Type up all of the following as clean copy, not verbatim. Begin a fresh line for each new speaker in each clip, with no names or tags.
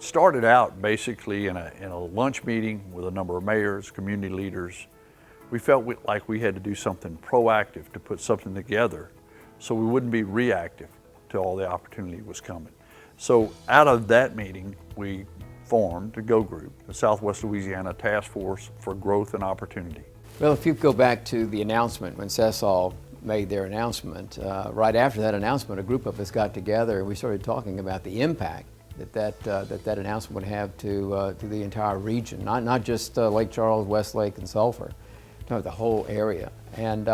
started out basically in a lunch meeting with a number of mayors, community leaders. We felt like we had to do something proactive to put something together so we wouldn't be reactive to all the opportunity was coming. So out of that meeting, we formed the GO Group, the Southwest Louisiana Task Force for Growth and Opportunity.
Well, if you go back to the announcement when CESOL made their announcement, right after that announcement, a group of us got together and we started talking about the impact that announcement would have to the entire region, not just Lake Charles, Westlake, and Sulphur, no, the whole area. And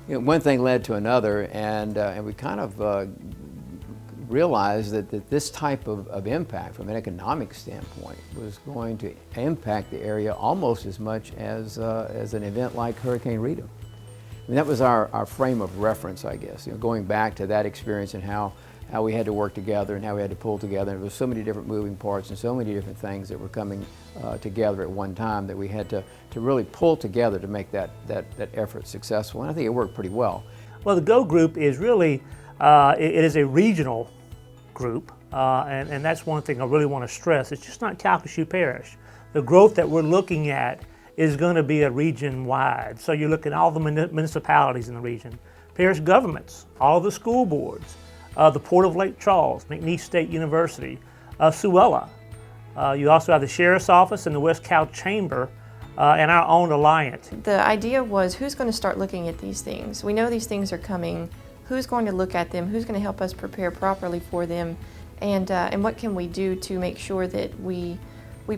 one thing led to another, and we kind of realized that this type of impact from an economic standpoint was going to impact the area almost as much as an event like Hurricane Rita. I mean, that was our frame of reference, I guess, going back to that experience and how we had to work together and how we had to pull together. And there were so many different moving parts and so many different things that were coming together at one time that we had to really pull together to make that effort successful. And I think it worked pretty well.
Well, the GO Group is really, it is a regional group, and that's one thing I really want to stress. It's just not Calcasieu Parish. The growth that we're looking at is going to be a region-wide. So you're looking at all the municipalities in the region, parish governments, all the school boards, the Port of Lake Charles, McNeese State University, Suella. You also have the Sheriff's Office and the West Cal Chamber and our own alliance.
The idea was, who's going to start looking at these things? We know these things are coming. Who's going to look at them? Who's going to help us prepare properly for them? And what can we do to make sure that we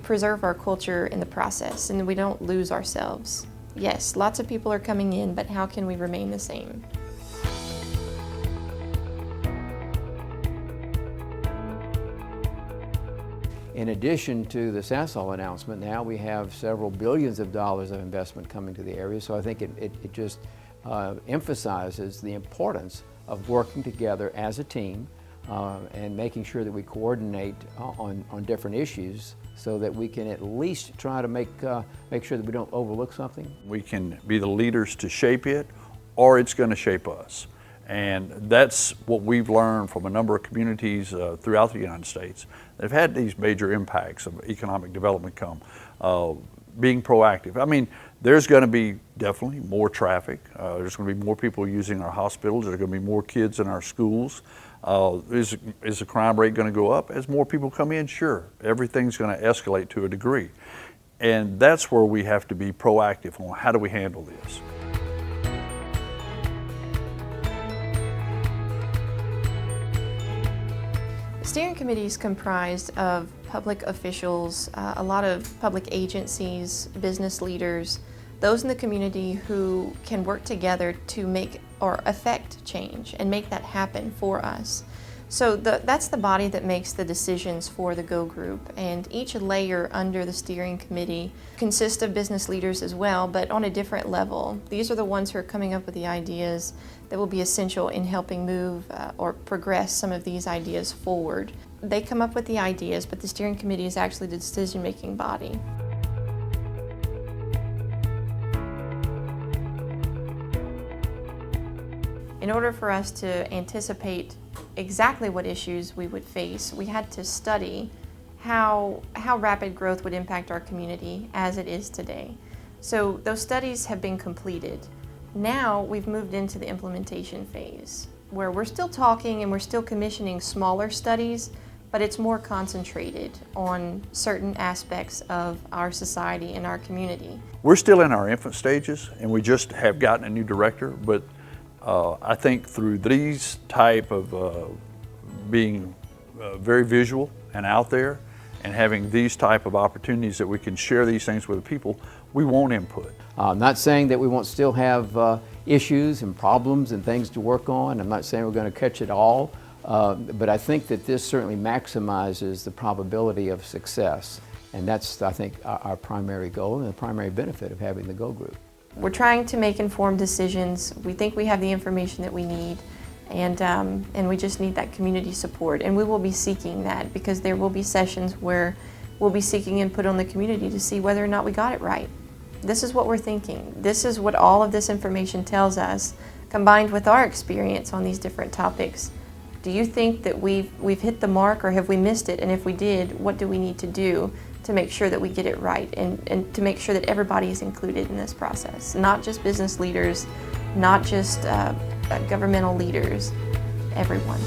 preserve our culture in the process and we don't lose ourselves? Yes, lots of people are coming in, but how can we remain the same?
In addition to the CESOL announcement, now we have several billions of dollars of investment coming to the area, so I think it just emphasizes the importance of working together as a team and making sure that we coordinate on different issues so that we can at least try to make sure that we don't overlook something.
We can be the leaders to shape it, or it's going to shape us. And that's what we've learned from a number of communities throughout the United States. They've had these major impacts of economic development come. Being proactive. I mean, there's going to be definitely more traffic. There's going to be more people using our hospitals. There's going to be more kids in our schools. Is the crime rate going to go up as more people come in? Sure. Everything's going to escalate to a degree. And that's where we have to be proactive on how do we handle this.
The steering committee is comprised of public officials, a lot of public agencies, business leaders, those in the community who can work together to make or affect change and make that happen for us. So that's the body that makes the decisions for the GO Group, and each layer under the steering committee consists of business leaders as well, but on a different level. These are the ones who are coming up with the ideas that will be essential in helping move or progress some of these ideas forward. They come up with the ideas, but the steering committee is actually the decision-making body. In order for us to anticipate exactly what issues we would face, we had to study how rapid growth would impact our community as it is today. So those studies have been completed. Now we've moved into the implementation phase, where we're still talking and we're still commissioning smaller studies, but it's more concentrated on certain aspects of our society and our community.
We're still in our infant stages, and we just have gotten a new director, but I think through these type of being very visual and out there and having these type of opportunities that we can share these things with the people, we want input.
I'm not saying that we won't still have issues and problems and things to work on. I'm not saying we're going to catch it all, but I think that this certainly maximizes the probability of success. And that's, I think, our primary goal and the primary benefit of having the GO Group.
We're trying to make informed decisions. We think we have the information that we need, and we just need that community support. And we will be seeking that, because there will be sessions where we'll be seeking input on the community to see whether or not we got it right. This is what we're thinking. This is what all of this information tells us, combined with our experience on these different topics. Do you think that we've hit the mark, or have we missed it? And if we did, what do we need to do to make sure that we get it right, and to make sure that everybody is included in this process? Not just business leaders, not just governmental leaders, everyone.